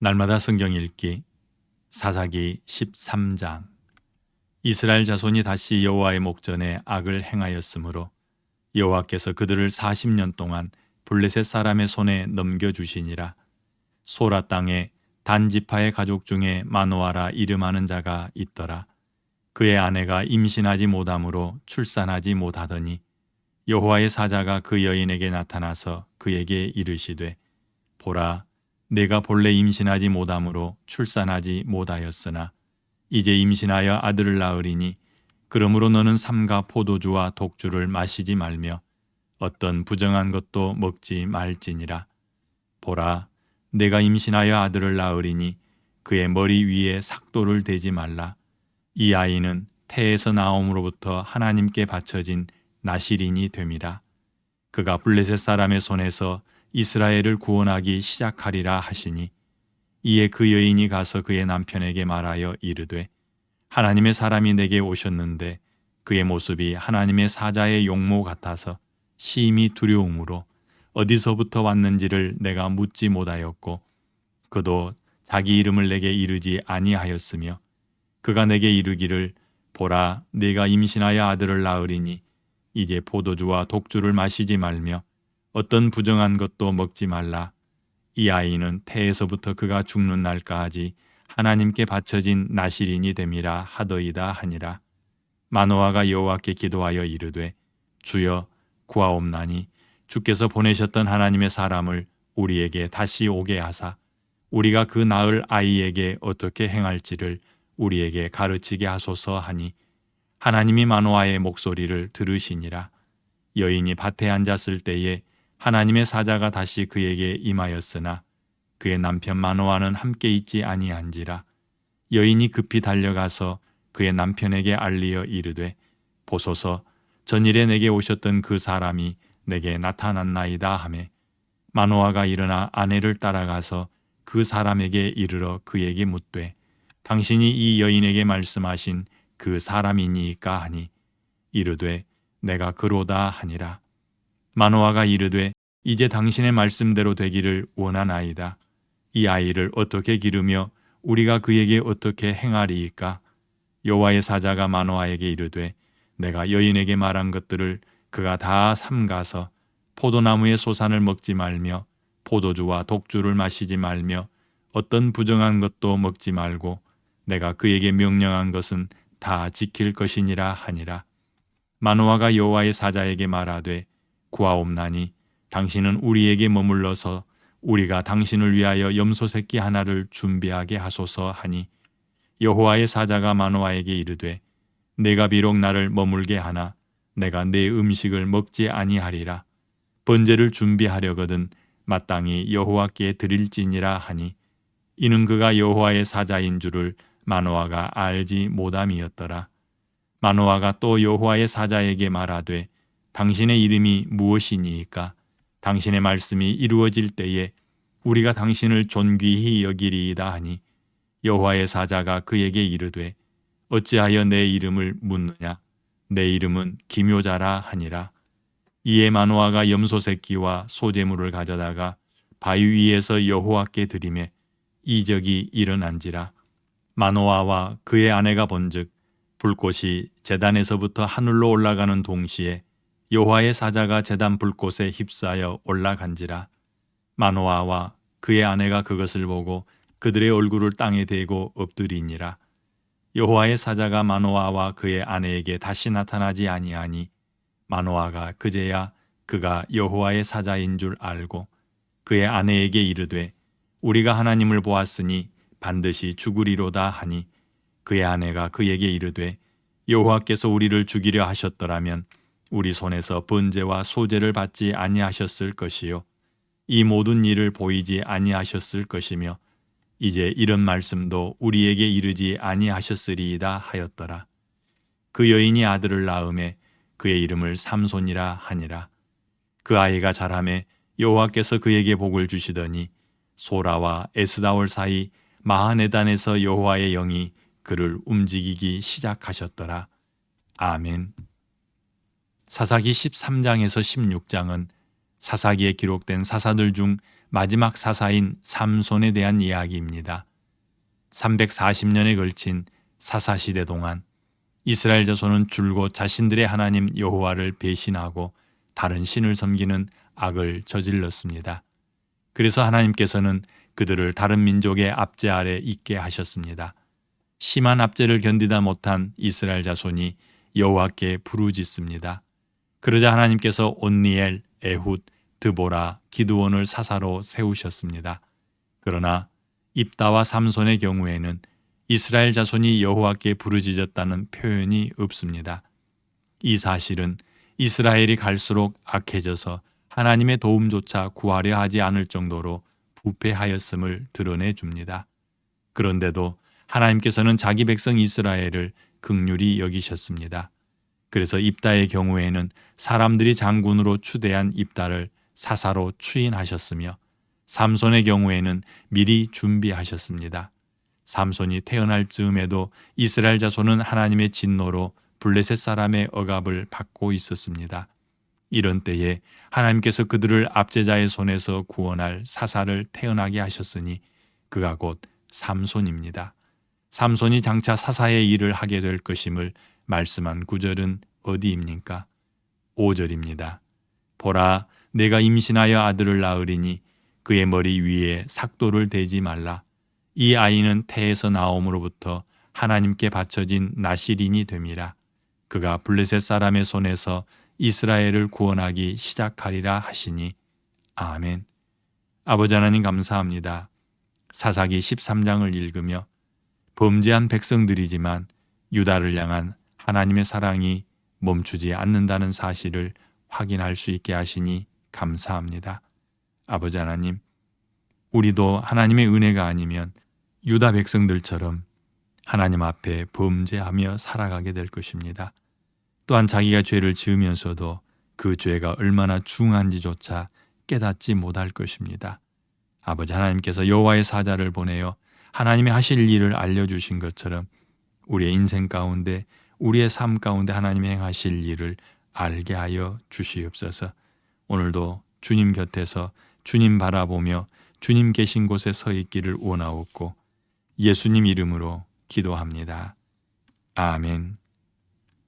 날마다 성경 읽기 사사기 13장. 이스라엘 자손이 다시 여호와의 목전에 악을 행하였으므로 여호와께서 그들을 40년 동안 블레셋 사람의 손에 넘겨주시니라. 소라 땅에 단 지파의 가족 중에 마노아라 이름하는 자가 있더라. 그의 아내가 임신하지 못함으로 출산하지 못하더니 여호와의 사자가 그 여인에게 나타나서 그에게 이르시되, 보라, 내가 본래 임신하지 못함으로 출산하지 못하였으나 이제 임신하여 아들을 낳으리니 그러므로 너는 삼가 포도주와 독주를 마시지 말며 어떤 부정한 것도 먹지 말지니라. 보라, 내가 임신하여 아들을 낳으리니 그의 머리 위에 삭도를 대지 말라. 이 아이는 태에서 나옴으로부터 하나님께 바쳐진 나실인이 됨이라. 그가 블레셋 사람의 손에서 이스라엘을 구원하기 시작하리라 하시니, 이에 그 여인이 가서 그의 남편에게 말하여 이르되, 하나님의 사람이 내게 오셨는데 그의 모습이 하나님의 사자의 용모 같아서 심히 두려움으로 어디서부터 왔는지를 내가 묻지 못하였고 그도 자기 이름을 내게 이르지 아니하였으며, 그가 내게 이르기를, 보라, 네가 임신하여 아들을 낳으리니 이제 포도주와 독주를 마시지 말며 어떤 부정한 것도 먹지 말라. 이 아이는 태에서부터 그가 죽는 날까지 하나님께 바쳐진 나실인이 됨이라 하더이다 하니라. 마노아가 여호와께 기도하여 이르되, 주여, 구하옵나니 주께서 보내셨던 하나님의 사람을 우리에게 다시 오게 하사 우리가 그 낳을 아이에게 어떻게 행할지를 우리에게 가르치게 하소서 하니, 하나님이 마노아의 목소리를 들으시니라. 여인이 밭에 앉았을 때에 하나님의 사자가 다시 그에게 임하였으나 그의 남편 마노아는 함께 있지 아니한지라. 여인이 급히 달려가서 그의 남편에게 알리어 이르되, 보소서, 전일에 내게 오셨던 그 사람이 내게 나타났나이다 하매, 마노아가 일어나 아내를 따라가서 그 사람에게 이르러 그에게 묻되, 당신이 이 여인에게 말씀하신 그 사람이니까 하니, 이르되 내가 그로다 하니라. 마노아가 이르되, 이제 당신의 말씀대로 되기를 원하나이다. 이 아이를 어떻게 기르며 우리가 그에게 어떻게 행하리이까? 여호와의 사자가 마노아에게 이르되, 내가 여인에게 말한 것들을 그가 다 삼가서 포도나무의 소산을 먹지 말며 포도주와 독주를 마시지 말며 어떤 부정한 것도 먹지 말고 내가 그에게 명령한 것은 다 지킬 것이니라 하니라. 마노아가 여호와의 사자에게 말하되, 구하옵나니 당신은 우리에게 머물러서 우리가 당신을 위하여 염소 새끼 하나를 준비하게 하소서 하니, 여호와의 사자가 마노아에게 이르되, 내가 비록 나를 머물게 하나 내가 내 음식을 먹지 아니하리라. 번제를 준비하려거든 마땅히 여호와께 드릴지니라 하니, 이는 그가 여호와의 사자인 줄을 마노아가 알지 못함이었더라. 마노아가 또 여호와의 사자에게 말하되, 당신의 이름이 무엇이니이까? 당신의 말씀이 이루어질 때에 우리가 당신을 존귀히 여기리이다 하니, 여호와의 사자가 그에게 이르되, 어찌하여 내 이름을 묻느냐? 내 이름은 기묘자라 하니라. 이에 마노아가 염소 새끼와 소제물을 가져다가 바위 위에서 여호와께 드리매 이적이 일어난지라. 마노아와 그의 아내가 본즉 불꽃이 제단에서부터 하늘로 올라가는 동시에 여호와의 사자가 제단 불꽃에 휩싸여 올라간지라. 마노아와 그의 아내가 그것을 보고 그들의 얼굴을 땅에 대고 엎드리니라. 여호와의 사자가 마노아와 그의 아내에게 다시 나타나지 아니하니, 마노아가 그제야 그가 여호와의 사자인 줄 알고 그의 아내에게 이르되, 우리가 하나님을 보았으니 반드시 죽으리로다 하니, 그의 아내가 그에게 이르되, 여호와께서 우리를 죽이려 하셨더라면 우리 손에서 번제와 소제를 받지 아니하셨을 것이요 이 모든 일을 보이지 아니하셨을 것이며 이제 이런 말씀도 우리에게 이르지 아니하셨으리이다 하였더라. 그 여인이 아들을 낳음에 그의 이름을 삼손이라 하니라. 그 아이가 자라매 여호와께서 그에게 복을 주시더니 소라와 에스다올 사이 마하네단에서 여호와의 영이 그를 움직이기 시작하셨더라. 아멘. 사사기 13장에서 16장은 사사기에 기록된 사사들 중 마지막 사사인 삼손에 대한 이야기입니다. 340년에 걸친 사사시대 동안 이스라엘 자손은 줄곧 자신들의 하나님 여호와를 배신하고 다른 신을 섬기는 악을 저질렀습니다. 그래서 하나님께서는 그들을 다른 민족의 압제 아래 있게 하셨습니다. 심한 압제를 견디다 못한 이스라엘 자손이 여호와께 부르짖습니다. 그러자 하나님께서 온니엘, 에훗, 드보라, 기드온을 사사로 세우셨습니다. 그러나 입다와 삼손의 경우에는 이스라엘 자손이 여호와께 부르짖었다는 표현이 없습니다. 이 사실은 이스라엘이 갈수록 악해져서 하나님의 도움조차 구하려 하지 않을 정도로 부패하였음을 드러내 줍니다. 그런데도 하나님께서는 자기 백성 이스라엘을 긍휼히 여기셨습니다. 그래서 입다의 경우에는 사람들이 장군으로 추대한 입다를 사사로 추인하셨으며 삼손의 경우에는 미리 준비하셨습니다. 삼손이 태어날 즈음에도 이스라엘 자손은 하나님의 진노로 블레셋 사람의 억압을 받고 있었습니다. 이런 때에 하나님께서 그들을 압제자의 손에서 구원할 사사를 태어나게 하셨으니 그가 곧 삼손입니다. 삼손이 장차 사사의 일을 하게 될 것임을 말씀한 구절은 어디입니까? 5절입니다. 보라, 내가 임신하여 아들을 낳으리니 그의 머리 위에 삭도를 대지 말라. 이 아이는 태에서 나옴으로부터 하나님께 바쳐진 나실인이 됨이라. 그가 블레셋 사람의 손에서 이스라엘을 구원하기 시작하리라 하시니 아멘. 아버지 하나님 감사합니다. 사사기 13장을 읽으며 범죄한 백성들이지만 유다를 향한 하나님의 사랑이 멈추지 않는다는 사실을 확인할 수 있게 하시니 감사합니다. 아버지 하나님, 우리도 하나님의 은혜가 아니면 유다 백성들처럼 하나님 앞에 범죄하며 살아가게 될 것입니다. 또한 자기가 죄를 지으면서도 그 죄가 얼마나 중한지조차 깨닫지 못할 것입니다. 아버지 하나님께서 여호와의 사자를 보내어 하나님의 하실 일을 알려주신 것처럼 우리의 인생 가운데 우리의 삶 가운데 하나님의 행하실 일을 알게 하여 주시옵소서. 오늘도 주님 곁에서 주님 바라보며 주님 계신 곳에 서 있기를 원하옵고 예수님 이름으로 기도합니다. 아멘.